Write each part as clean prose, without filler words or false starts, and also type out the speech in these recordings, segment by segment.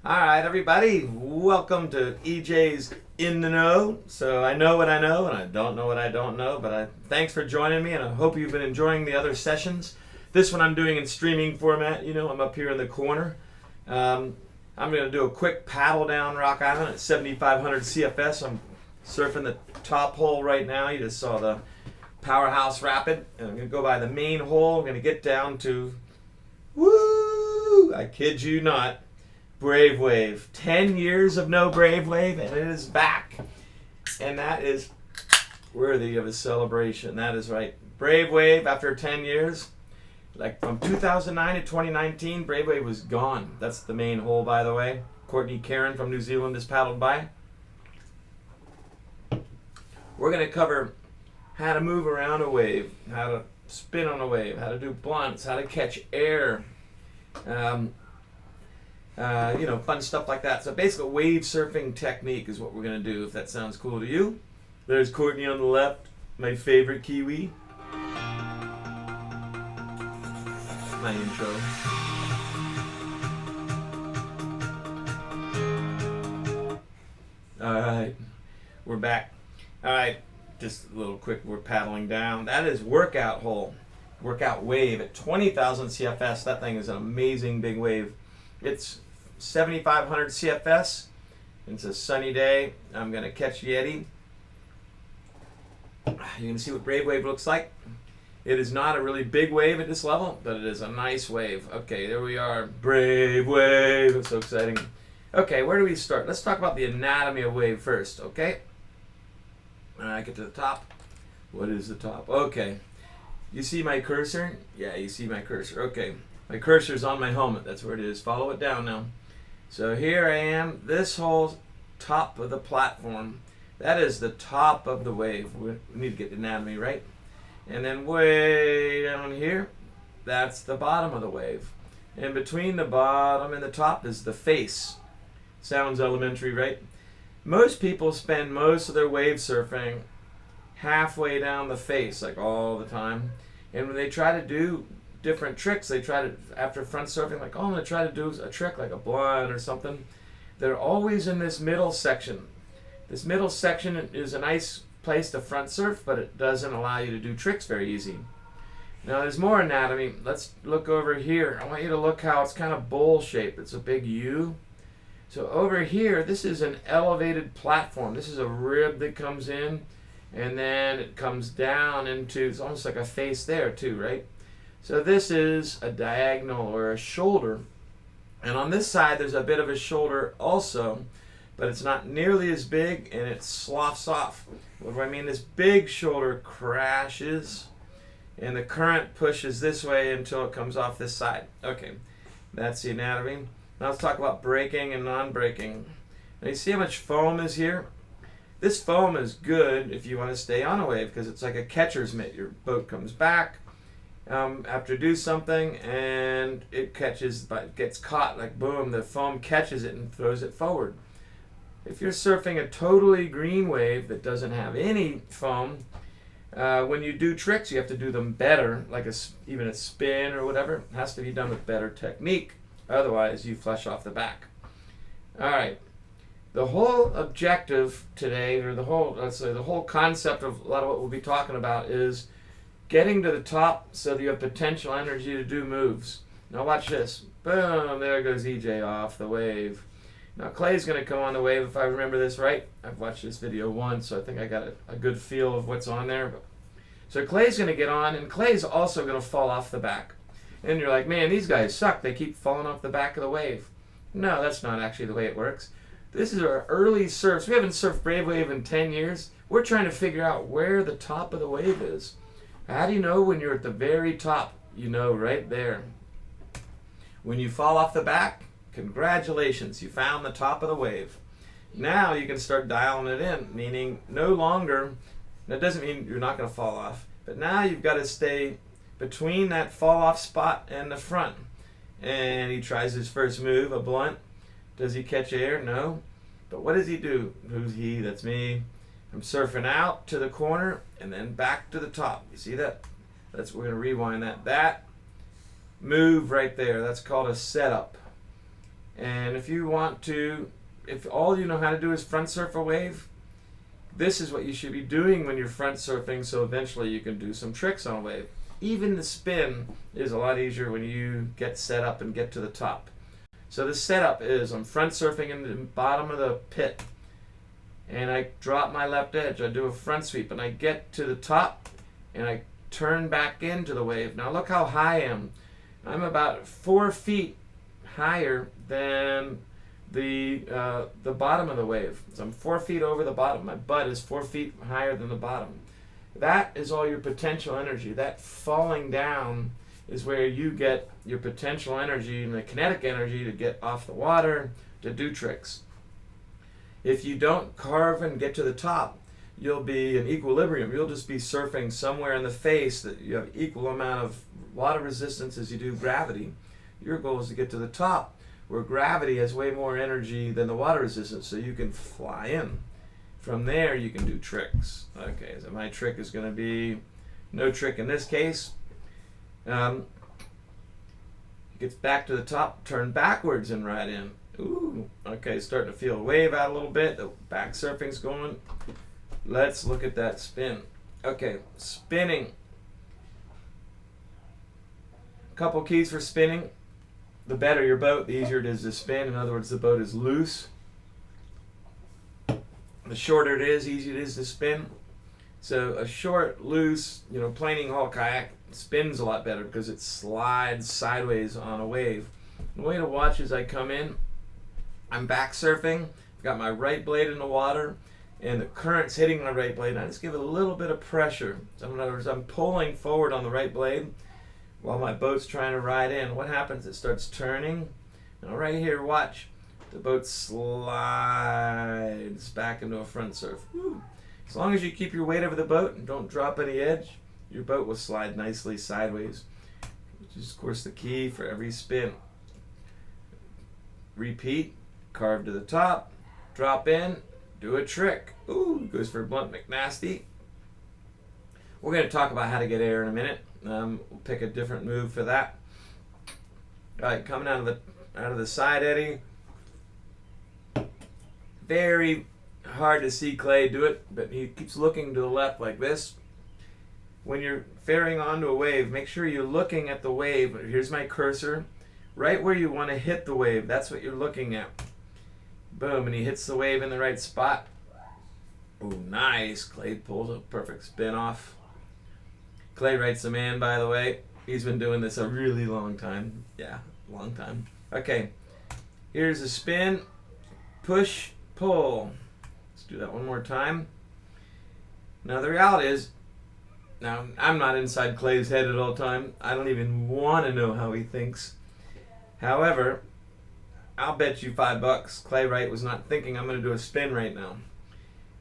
All right, everybody, welcome to EJ's In the Know. So I know what I know, and I don't know what I don't know, but thanks for joining me, and I hope you've been enjoying the other sessions. This one I'm doing in streaming format. You know, I'm up here in the corner. I'm going to do a quick paddle down Rock Island at 7,500 CFS. I'm surfing the top hole right now. You just saw the Powerhouse Rapid. And I'm going to go by the main hole. I'm going to get down to, woo, I kid you not, Brave Wave. 10 years of no Brave Wave, and it is back. And that is worthy of a celebration. That is right. Brave Wave after 10 years. Like from 2009 to 2019, Brave Wave was gone. That's the main hole, by the way. Courtney Kerin from New Zealand has paddled by. We're going to cover how to move around a wave, how to spin on a wave, how to do blunts, how to catch air. Fun stuff like that. So basically, wave surfing technique is what we're going to do, if that sounds cool to you. There's Courtney on the left, my favorite Kiwi. My intro. Alright, we're back. Alright, just a little quick, we're paddling down. That is workout hole, workout wave at 20,000 CFS. That thing is an amazing big wave. It's 7,500 CFS. It's a sunny day. I'm going to catch Yeti. You can see what Brave Wave looks like. It is not a really big wave at this level, but it is a nice wave. Okay, there we are. Brave Wave. It's so exciting. Okay, where do we start? Let's talk about the anatomy of wave first, okay? Get to the top. What is the top? Okay. You see my cursor? Yeah, you see my cursor. Okay. My cursor's on my helmet. That's where it is. Follow it down now. So here I am. This whole top of the platform, that is the top of the wave. We need to get the anatomy right. And then way down here, that's the bottom of the wave. And between the bottom and the top is the face. Sounds elementary, right? Most people spend most of their wave surfing halfway down the face, like all the time. And when they try to do different tricks, they try to, after front surfing, like, oh, I'm going to try to do a trick like a blunt or something. They're always in this middle section. This middle section is a nice place to front surf, but it doesn't allow you to do tricks very easy. Now there's more anatomy. Let's look over here. I want you to look how it's kind of bowl shaped. It's a big U. So over here, this is an elevated platform. This is a rib that comes in, and then it comes down into, it's almost like a face there too, right? So this is a diagonal or a shoulder. And on this side, there's a bit of a shoulder also, but it's not nearly as big, and it sloughs off. What do I mean? This big shoulder crashes, and the current pushes this way until it comes off this side. Okay, that's the anatomy. Now let's talk about braking and non-braking. Now you see how much foam is here? This foam is good if you want to stay on a wave, because it's like a catcher's mitt. Your boat comes back after you do something, and it gets caught, like boom, the foam catches it and throws it forward. If you're surfing a totally green wave that doesn't have any foam, when you do tricks, you have to do them better, like even a spin or whatever. It has to be done with better technique. Otherwise, you flush off the back. All right. The whole objective today, or the whole concept of a lot of what we'll be talking about is getting to the top so that you have potential energy to do moves. Now watch this. Boom, there goes EJ off the wave. Now Clay's going to come on the wave, if I remember this right. I've watched this video once, so I think I got a good feel of what's on there. So Clay's going to get on, and Clay's also going to fall off the back. And you're like, man, these guys suck. They keep falling off the back of the wave. No, that's not actually the way it works. This is our early surfs. We haven't surfed Brave Wave in 10 years. We're trying to figure out where the top of the wave is. How do you know when you're at the very top? You know right there. When you fall off the back, congratulations, you found the top of the wave. Now you can start dialing it in, meaning no longer, that doesn't mean you're not going to fall off, but now you've got to stay between that fall off spot and the front. And he tries his first move, a blunt. Does he catch air? No. But what does he do? Who's he? That's me. I'm surfing out to the corner and then back to the top. You see that? We're going to rewind that. That move right there, that's called a setup. And if you want to, if all you know how to do is front surf a wave, this is what you should be doing when you're front surfing, so eventually you can do some tricks on a wave. Even the spin is a lot easier when you get set up and get to the top. So the setup is I'm front surfing in the bottom of the pit, and I drop my left edge. I do a front sweep, and I get to the top, and I turn back into the wave. Now look how high I am. I'm about 4 feet higher than the bottom of the wave. So I'm 4 feet over the bottom. My butt is 4 feet higher than the bottom. That is all your potential energy. That falling down is where you get your potential energy and the kinetic energy to get off the water, to do tricks. If you don't carve and get to the top, you'll be in equilibrium. You'll just be surfing somewhere in the face that you have equal amount of water resistance as you do gravity. Your goal is to get to the top, where gravity has way more energy than the water resistance, so you can fly in. From there, you can do tricks. Okay, so my trick is going to be no trick in this case. Gets back to the top, turn backwards and right in. Ooh, okay, starting to feel a wave out a lit's bit. The back surfing's going. Let's look at that spin. Okay, spinning. A couple keys for spinning. The better your boat, the easier it is to spin. In other words, the boat is loose. The shorter it is, easier it is to spin. So a short, loose, planing haul kayak spins a lot better because it slides sideways on a wave. The way to watch as I come in, I'm back surfing. I've got my right blade in the water, and the current's hitting my right blade. I just give it a little bit of pressure. So in other words, I'm pulling forward on the right blade while my boat's trying to ride in. What happens? It starts turning. Now right here, watch. The boat slides back into a front surf. Woo. As long as you keep your weight over the boat and don't drop any edge, your boat will slide nicely sideways, which is of course the key for every spin. Repeat, carve to the top, drop in, do a trick. Ooh, goes for Blunt McNasty. We're going to talk about how to get air in a minute. We'll pick a different move for that. All right, coming out of the side eddy. Very hard to see Clay do it, but he keeps looking to the left like this. When you're ferrying onto a wave, make sure you're looking at the wave. Here's my cursor. Right where you want to hit the wave, that's what you're looking at. Boom, and he hits the wave in the right spot. Oh, nice. Clay pulls a perfect spin off. Clay Wright's the man, by the way. He's been doing this a really long time. Yeah, long time. Okay, here's a spin. Push, pull. Let's do that one more time. Now the reality is, now I'm not inside Clay's head at all time. I don't even want to know how he thinks. However, I'll bet you $5 Clay Wright was not thinking I'm going to do a spin right now.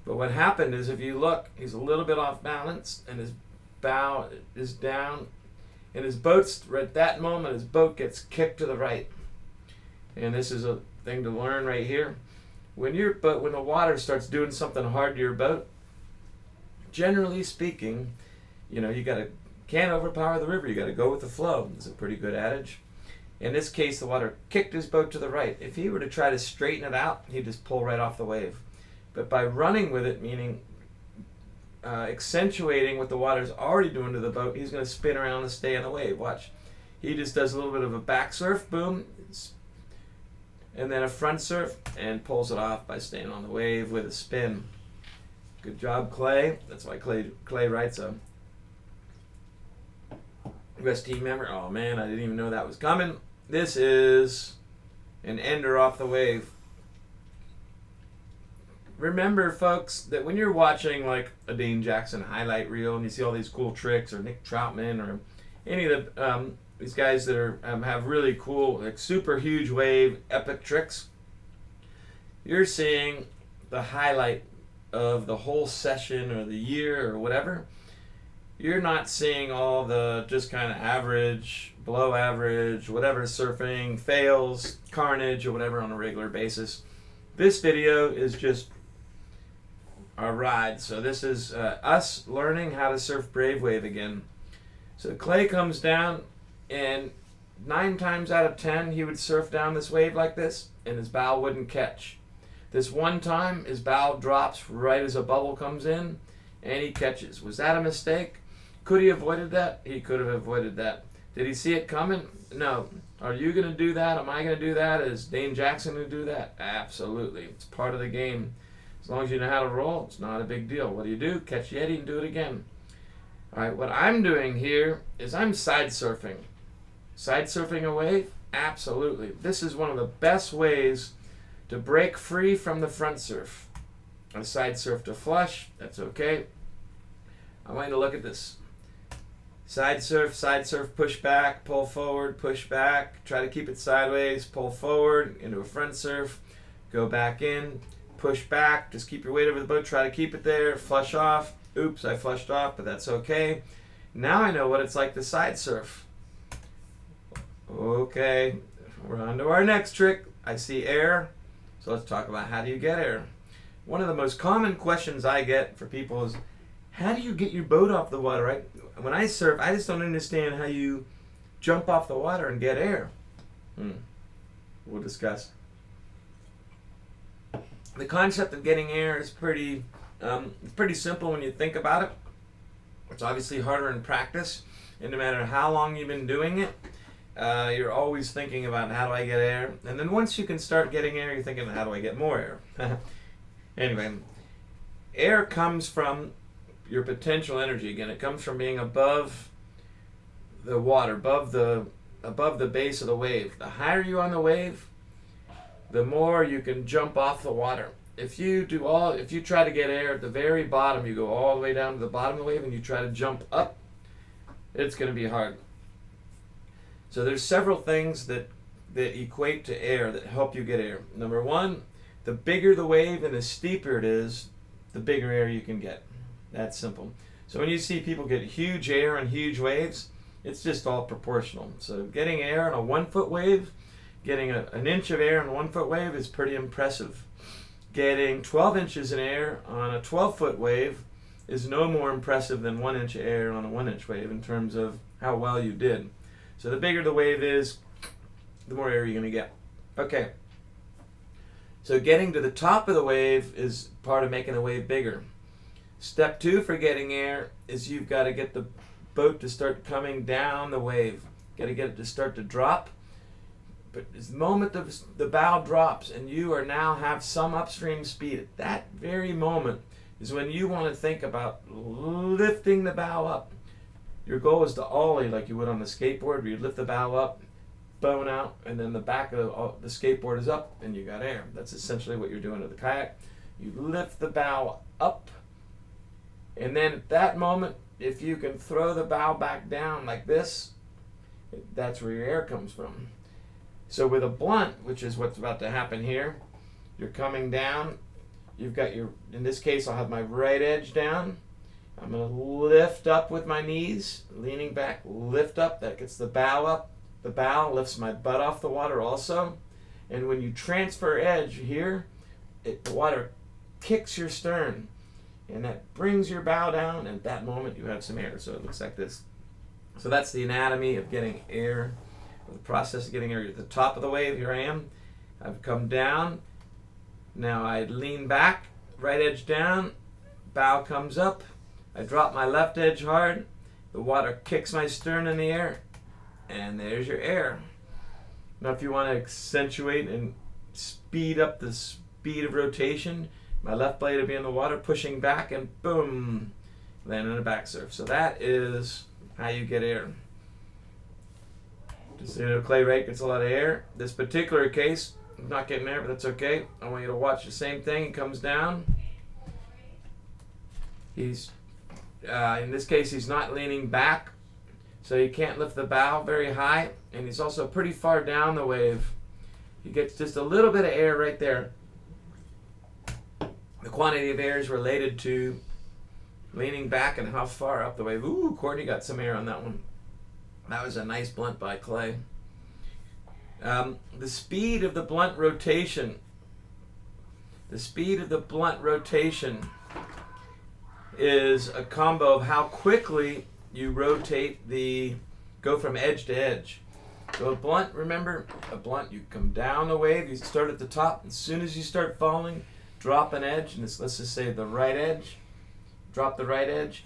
But what happened is, if you look, he's a little bit off balance and his bow is down, and his boat's at that moment, his boat gets kicked to the right. And this is a thing to learn right here. When the water starts doing something hard to your boat, generally speaking, you can't overpower the river. You got to go with the flow. It's a pretty good adage. In this case, the water kicked his boat to the right. If he were to try to straighten it out, he'd just pull right off the wave. But by running with it, meaning accentuating what the water's already doing to the boat, he's going to spin around and stay on the wave. Watch. He just does a little bit of a back surf, boom, and then a front surf, and pulls it off by staying on the wave with a spin. Good job, Clay. That's why Clay Wright's a best team member. Oh man, I didn't even know that was coming. This is an ender off the wave. Remember, folks, that when you're watching like a Dane Jackson highlight reel and you see all these cool tricks, or Nick Troutman, or any of the these guys that are have really cool, like super huge wave, epic tricks, you're seeing the highlight of the whole session or the year or whatever. You're not seeing all the just kind of average, below average, whatever surfing, fails, carnage, or whatever on a regular basis. This video is just our ride. So this is us learning how to surf Brave Wave again. So Clay comes down, and 9 times out of 10, he would surf down this wave like this, and his bow wouldn't catch. This one time, his bow drops right as a bubble comes in, and he catches. Was that a mistake? Could he have avoided that? He could have avoided that. Did he see it coming? No. Are you going to do that? Am I going to do that? Is Dane Jackson going to do that? Absolutely. It's part of the game. As long as you know how to roll, it's not a big deal. What do? Catch Yeti and do it again. All right, what I'm doing here is I'm side surfing. Side surfing a wave? Absolutely. This is one of the best ways to break free from the front surf. I side surf to flush. That's okay. I want you to look at this. Side surf, push back, pull forward, push back. Try to keep it sideways, pull forward into a front surf. Go back in, push back. Just keep your weight over the boat. Try to keep it there. Flush off. Oops, I flushed off, but that's okay. Now I know what it's like to side surf. Okay, we're on to our next trick. I see air. So let's talk about how do you get air. One of the most common questions I get for people is, how do you get your boat off the water? Right? When I surf, I just don't understand how you jump off the water and get air. We'll discuss. The concept of getting air is pretty simple when you think about it. It's obviously harder in practice, and no matter how long you've been doing it, you're always thinking about how do I get air. And then once you can start getting air, you're thinking, how do I get more air? Anyway, air comes from your potential energy. Again, it comes from being above the water, above the base of the wave. The higher you on the wave, the more you can jump off the water. If you try to get air at the very bottom, you go all the way down to the bottom of the wave and you try to jump up, it's going to be hard. So there's several things that equate to air that help you get air. Number one, the bigger the wave and the steeper it is, the bigger air you can get. That's simple. So when you see people get huge air on huge waves, it's just all proportional. So getting air on a 1 foot wave, getting an inch of air on a 1 foot wave is pretty impressive. Getting 12 inches in air on a 12 foot wave is no more impressive than 1 inch of air on a 1 inch wave in terms of how well you did. So the bigger the wave is, the more air you're going to get. Okay. So getting to the top of the wave is part of making the wave bigger. Step 2 for getting air is you've got to get the boat to start coming down the wave. Got to get it to start to drop. But the moment the bow drops and you now have some upstream speed, at that very moment is when you want to think about lifting the bow up. Your goal is to ollie like you would on the skateboard, where you lift the bow up, bone out, and then the back of the skateboard is up and you got air. That's essentially what you're doing with the kayak. You lift the bow up, and then at that moment, if you can throw the bow back down like this, that's where your air comes from. So with a blunt, which is what's about to happen here, you're coming down, you've got in this case I'll have my right edge down, I'm going to lift up with my knees, leaning back, lift up, that gets the bow up, the bow lifts my butt off the water also, and when you transfer edge here, the water kicks your stern, and that brings your bow down, and at that moment you have some air, so it looks like this. So that's the anatomy of getting air. The process of getting air. At the top of the wave, here I am. I've come down. Now I lean back, right edge down, bow comes up. I drop my left edge hard. The water kicks my stern in the air, and there's your air. Now if you want to accentuate and speed up the speed of rotation, my left blade will be in the water, pushing back, and boom, land in a back surf. So that is how you get air. Just Clay Wright gets a lot of air. This particular case, I'm not getting air, but that's okay. I want you to watch the same thing. He comes down. He's, in this case, he's not leaning back, so he can't lift the bow very high, and he's also pretty far down the wave. He gets just a little bit of air right there. The quantity of air is related to leaning back and how far up the wave. Ooh, Courtney got some air on that one. That was a nice blunt by Clay. The speed of the blunt rotation. The speed of the blunt rotation is a combo of how quickly you rotate go from edge to edge. So a blunt, remember, a blunt, you come down the wave, you start at the top. As soon as you start falling, drop an edge, and this, let's just say the right edge. Drop the right edge.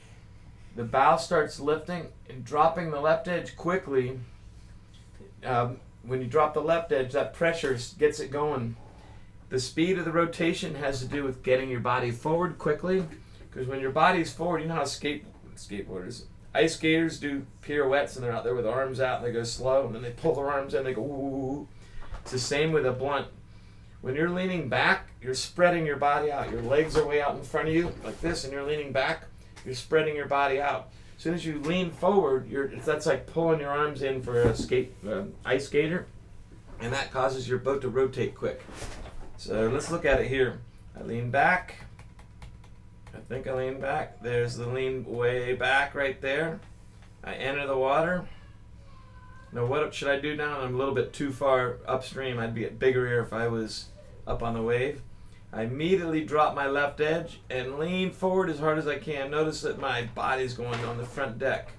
The bow starts lifting, and dropping the left edge quickly. When you drop the left edge, that pressure gets it going. The speed of the rotation has to do with getting your body forward quickly, because when your body's forward, you know how skateboarders, ice skaters do pirouettes, and they're out there with arms out, and they go slow, and then they pull their arms in, they go ooh. It's the same with a blunt. When you're leaning back, you're spreading your body out. Your legs are way out in front of you, like this, and you're leaning back, you're spreading your body out. As soon as you lean forward, that's like pulling your arms in for a ice skater, and that causes your boat to rotate quick. So let's look at it here. I lean back. I think I lean back. There's the lean way back right there. I enter the water. Now what should I do now? I'm a little bit too far upstream. I'd be at bigger air if I was up on the wave. I immediately drop my left edge and lean forward as hard as I can. Notice that my body's going on the front deck.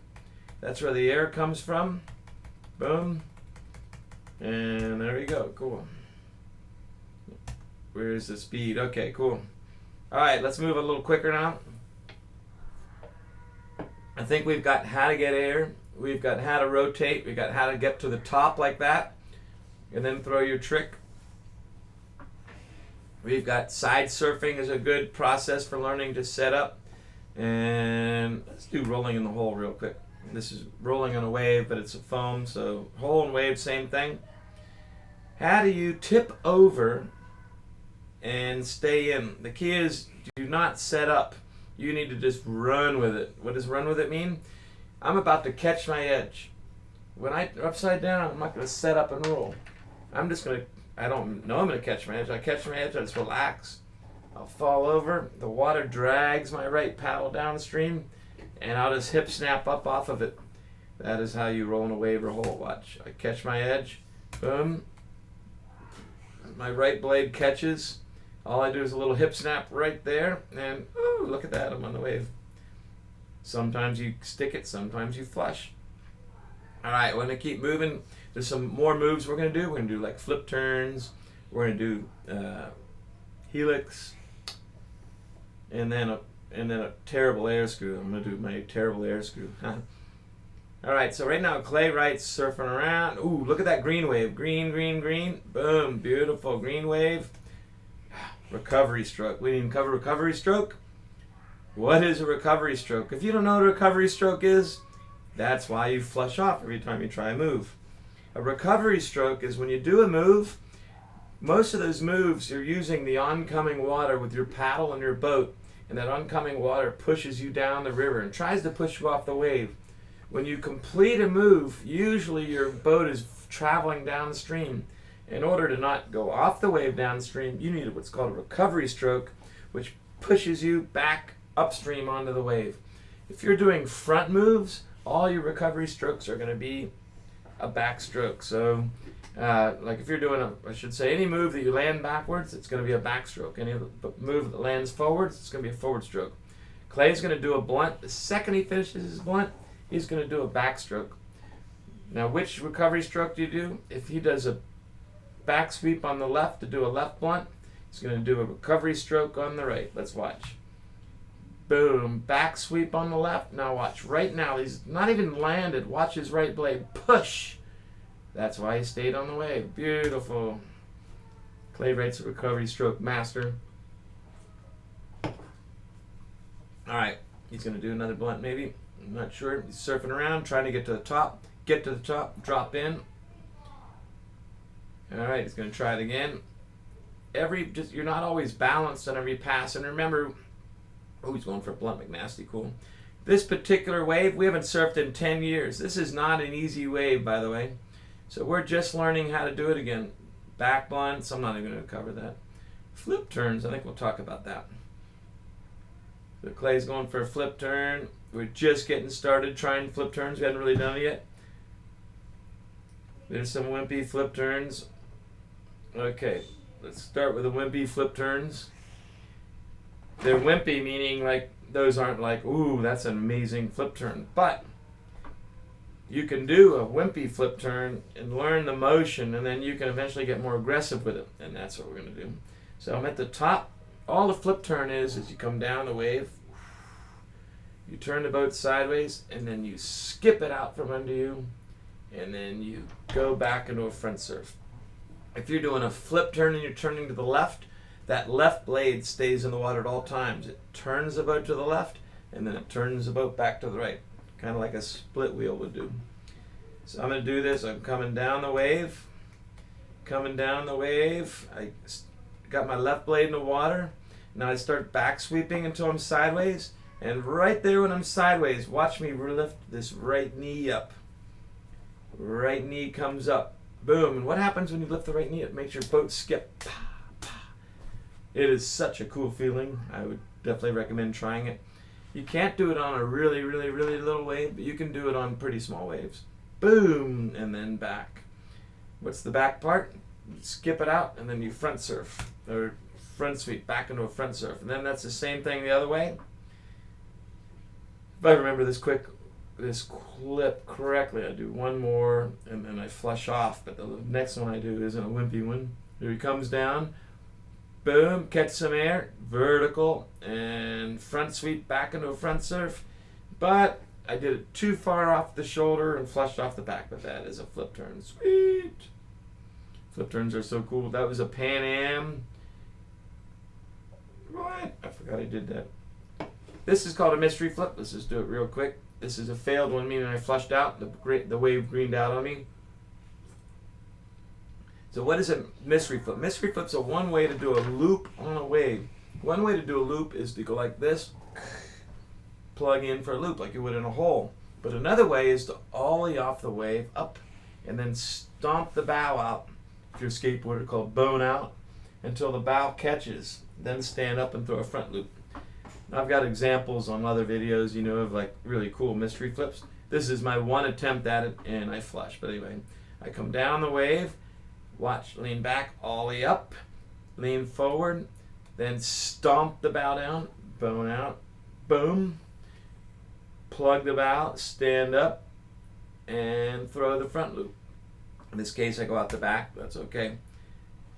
That's where the air comes from. Boom. And there we go. Cool. Where's the speed? Okay, cool. All right, let's move a little quicker now. I think we've got how to get air. We've got how to rotate. We've got how to get to the top like that. And then throw your trick. We've got side surfing is a good process for learning to set up. And let's do rolling in the hole real quick. This is rolling on a wave, but it's a foam. So hole and wave, same thing. How do you tip over and stay in? The key is do not set up. You need to just run with it. What does run with it mean? I'm about to catch my edge. When I'm upside down, I'm not going to set up and roll. I'm just going to, I don't know I'm going to catch my edge. I catch my edge, I just relax. I'll fall over. The water drags my right paddle downstream, and I'll just hip snap up off of it. That is how you roll in a wave or hole. Watch. I catch my edge. Boom. My right blade catches. All I do is a little hip snap right there, and oh, look at that, I'm on the wave. Sometimes you stick it, sometimes you flush. All right, we're going to keep moving. There's some more moves we're going to do. We're going to do like flip turns. We're going to do Helix, and then a terrible air screw. I'm going to do my terrible air screw. All right, so right now Clay Wright's surfing around. Ooh, look at that green wave. Green, green, green. Boom, beautiful green wave. Recovery stroke. We didn't cover recovery stroke. What is a recovery stroke? If you don't know what a recovery stroke is, that's why you flush off every time you try a move. A recovery stroke is when you do a move, most of those moves you're using the oncoming water with your paddle and your boat, and that oncoming water pushes you down the river and tries to push you off the wave. When you complete a move, usually your boat is traveling downstream. In order to not go off the wave downstream, you need what's called a recovery stroke, which pushes you back upstream onto the wave. If you're doing front moves, all your recovery strokes are going to be a backstroke. So, like if you're doing any move that you land backwards, it's going to be a backstroke. Any move that lands forwards, it's going to be a forward stroke. Clay's going to do a blunt. The second he finishes his blunt, he's going to do a backstroke. Now, which recovery stroke do you do? If he does a back sweep on the left to do a left blunt, he's going to do a recovery stroke on the right. Let's watch. Boom, back sweep on the left. Now watch. Right now, he's not even landed. Watch his right blade. Push. That's why he stayed on the wave. Beautiful. Clay Wright's a recovery stroke master. All right, he's going to do another blunt maybe. I'm not sure. He's surfing around, trying to get to the top. Get to the top, drop in. All right, he's going to try it again. You're not always balanced on every pass. And remember, oh, he's going for a blunt McNasty, cool. This particular wave, we haven't surfed in 10 years. This is not an easy wave, by the way. So we're just learning how to do it again. Back blunts, I'm not even going to cover that. Flip turns, I think we'll talk about that. So Clay's going for a flip turn. We're just getting started trying flip turns. We hadn't really done it yet. There's some wimpy flip turns. Okay, let's start with the wimpy flip turns. They're wimpy, meaning like those aren't like, ooh, that's an amazing flip turn. But you can do a wimpy flip turn and learn the motion, and then you can eventually get more aggressive with it, and that's what we're going to do. So I'm at the top. All the flip turn is you come down the wave, you turn the boat sideways, and then you skip it out from under you, and then you go back into a front surf. If you're doing a flip turn and you're turning to the left, that left blade stays in the water at all times. It turns the boat to the left, and then it turns the boat back to the right, kind of like a split wheel would do. So I'm going to do this. I'm coming down the wave, I got my left blade in the water. Now I start back sweeping until I'm sideways, and right there when I'm sideways, watch me lift this right knee up. Right knee comes up. Boom. And what happens when you lift the right knee? It makes your boat skip. It is such a cool feeling. I would definitely recommend trying it. You can't do it on a really, really, really little wave, but you can do it on pretty small waves. Boom, and then back. What's the back part? You skip it out, and then you front surf, or front sweep back into a front surf. And then that's the same thing the other way. If I remember this clip correctly, I do one more, and then I flush off. But the next one I do isn't a wimpy one. Here he comes down. Boom, catch some air, vertical, and front sweep back into a front surf. But I did it too far off the shoulder and flushed off the back, but that is a flip turn. Sweet. Flip turns are so cool. That was a Pan Am. What? I forgot I did that. This is called a mystery flip. Let's just do it real quick. This is a failed one, meaning I flushed out. The wave greened out on me. So what is a mystery flip? Mystery flip's a one way to do a loop on a wave. One way to do a loop is to go like this, plug in for a loop like you would in a hole. But another way is to ollie off the wave up and then stomp the bow out, if you're a skateboarder, called bone out, until the bow catches. Then stand up and throw a front loop. I've got examples on other videos, of like really cool mystery flips. This is my one attempt at it, and I flush. But anyway, I come down the wave, watch, lean back, ollie up, lean forward, then stomp the bow down, bone out, boom, plug the bow, stand up, and throw the front loop. In this case, I go out the back. That's okay.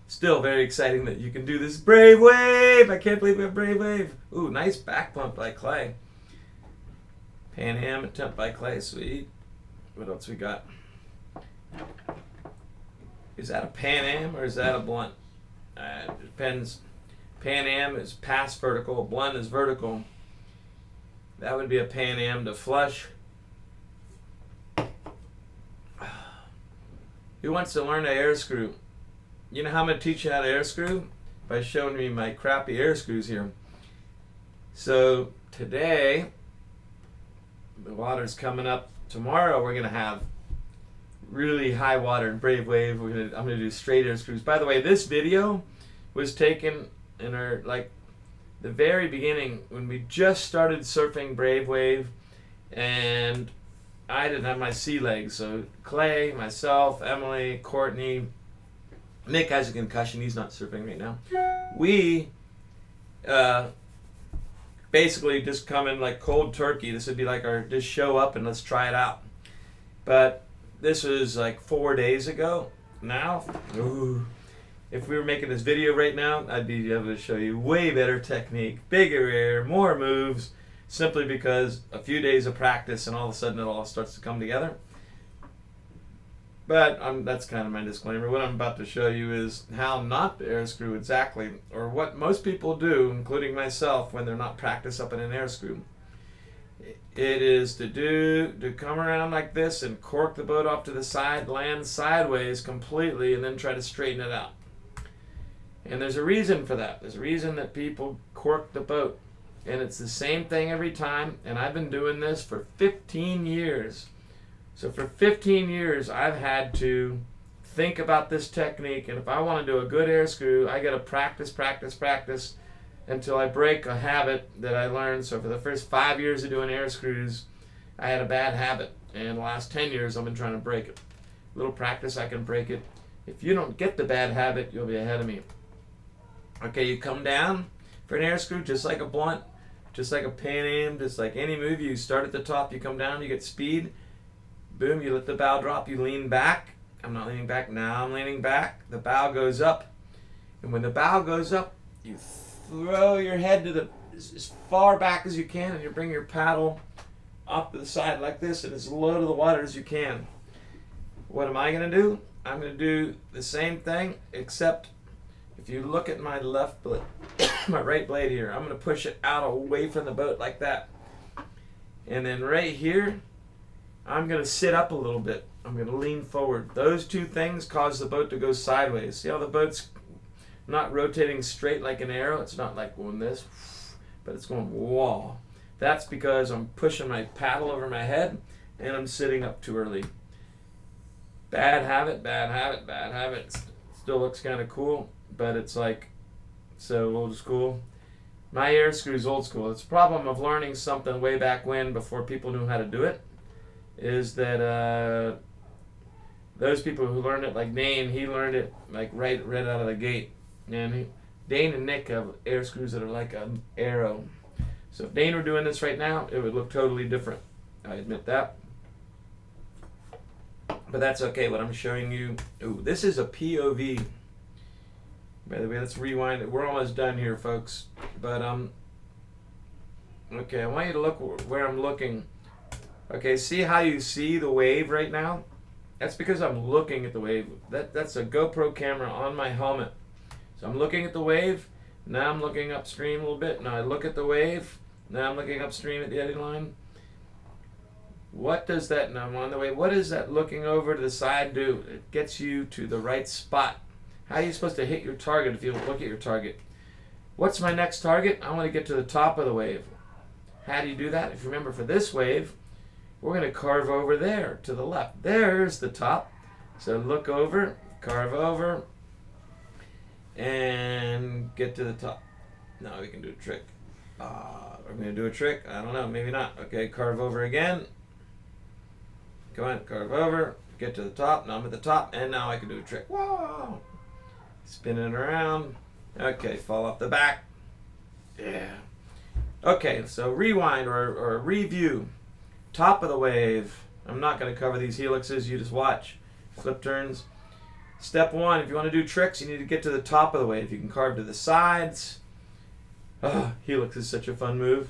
Still very exciting that you can do this brave wave. I can't believe we have brave wave. Ooh, nice back pump by Clay. Pan Am attempt by Clay. Sweet. What else we got? Is that a Pan Am or is that a blunt? It depends. Pan Am is pass vertical. Blunt is vertical. That would be a Pan Am to flush. Who wants to learn to air screw? You know how I'm going to teach you how to air screw? By showing me my crappy air screws here. So today, the water's coming up. Tomorrow we're going to have really high water and brave wave. I'm going to do straight air screws. By the way, this video was taken in the very beginning when we just started surfing brave wave, and I didn't have my sea legs. So Clay, myself, Emily, Courtney, Nick has a concussion. He's not surfing right now. We basically just come in like cold turkey. This would be like just show up and let's try it out. But this was like 4 days ago. Now, if we were making this video right now, I'd be able to show you way better technique, bigger air, more moves, simply because a few days of practice and all of a sudden it all starts to come together. But that's kind of my disclaimer. What I'm about to show you is how not to air screw exactly, or what most people do, including myself, when they're not practiced up in an air screw. It is to come around like this and cork the boat off to the side, land sideways completely, and then try to straighten it out. And there's a reason for that. There's a reason that people cork the boat. And it's the same thing every time, and I've been doing this for 15 years. So for 15 years, I've had to think about this technique, and if I want to do a good air screw, I got to practice until I break a habit that I learned. So for the first 5 years of doing air screws, I had a bad habit, and the last 10 years, I've been trying to break it. A little practice, I can break it. If you don't get the bad habit, you'll be ahead of me. Okay, you come down for an air screw, just like a blunt, just like a Pan Am, just like any move. You start at the top, you come down, you get speed. boom, you let the bow drop, you lean back. I'm not leaning back, now I'm leaning back. The bow goes up. And when the bow goes up, you throw your head to as far back as you can, and you bring your paddle up to the side like this and as low to the water as you can. What am I going to do? I'm going to do the same thing, except if you look at my left blade, my right blade here, I'm going to push it out away from the boat like that. And then right here, I'm going to sit up a little bit. I'm going to lean forward. Those two things cause the boat to go sideways. See how the boat's not rotating straight like an arrow? It's not like going this, but it's going wah. That's because I'm pushing my paddle over my head and I'm sitting up too early. Bad habit, bad habit, bad habit. Still looks kind of cool, but it's like so old school. My air screw's old school. It's a problem of learning something way back when, before people knew how to do it, is that those people who learned it, like Dane, he learned it like right out of the gate. And Dane and Nick have air screws that are like an arrow. So if Dane were doing this right now, it would look totally different. I admit that. But that's okay. What I'm showing you, ooh, this is a POV. By the way, let's rewind it. We're almost done here, folks. But okay, I want you to look where I'm looking. Okay, see how you see the wave right now? That's because I'm looking at the wave. That's a GoPro camera on my helmet. So I'm looking at the wave. Now I'm looking upstream a little bit. Now I look at the wave. Now I'm looking upstream at the eddy line. What does that, now I'm on the wave, what does that looking over to the side do? It gets you to the right spot. How are you supposed to hit your target if you don't look at your target? What's my next target? I want to get to the top of the wave. How do you do that? If you remember, for this wave, we're going to carve over there to the left. There's the top. So look over, carve over, and get to the top. Now we can do a trick. I'm going to do a trick. I don't know, maybe not. Okay, carve over again. Come on, carve over, get to the top. Now I'm at the top, and now I can do a trick. Whoa! Spinning around. Okay, fall off the back. Yeah. Okay, so rewind or review. Top of the wave. I'm not going to cover these helixes. You just watch. Flip turns. Step one, if you want to do tricks, you need to get to the top of the wave. You can carve to the sides. Oh, helix is such a fun move.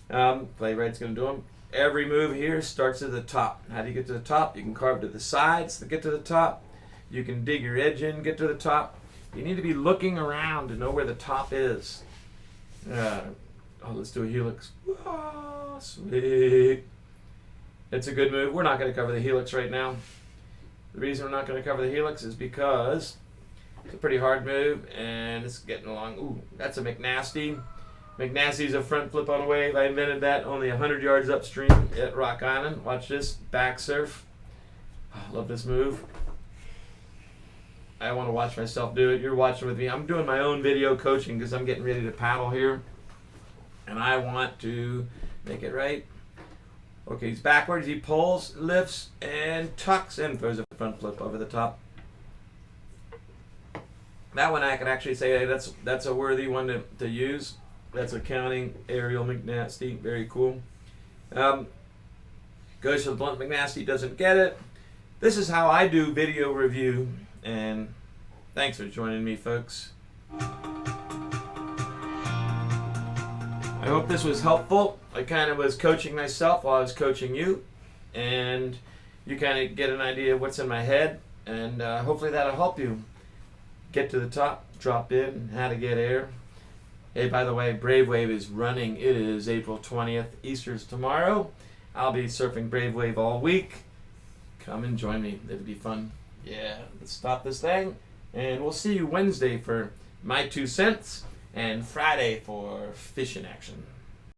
Clay Wright's going to do them. Every move here starts at the top. How do you get to the top? You can carve to the sides to get to the top. You can dig your edge in, get to the top. You need to be looking around to know where the top is. Let's do a helix. Oh, sweet. It's a good move. We're not going to cover the helix right now. The reason we're not going to cover the helix is because it's a pretty hard move and it's getting along. Ooh, that's a McNasty. McNasty's a front flip on a wave. I invented that only 100 yards upstream at Rock Island. Watch this, back surf. I love this move. I want to watch myself do it. You're watching with me. I'm doing my own video coaching because I'm getting ready to paddle here. And I want to make it right. Okay, he's backwards. He pulls, lifts, and tucks and throws a front flip over the top. That one I could actually say, hey, that's a worthy one to use. That's a counting aerial McNasty. Very cool. Goes for the blunt McNasty, doesn't get it. This is how I do video review. And thanks for joining me, folks. I hope this was helpful. I kind of was coaching myself while I was coaching you. And you kind of get an idea of what's in my head. And hopefully that'll help you get to the top, drop in, how to get air. Hey, by the way, Brave Wave is running. It is April 20th. Easter's tomorrow. I'll be surfing Brave Wave all week. Come and join me. It'll be fun. Yeah, let's stop this thing. And we'll see you Wednesday for my 2 cents and Friday for fishing action.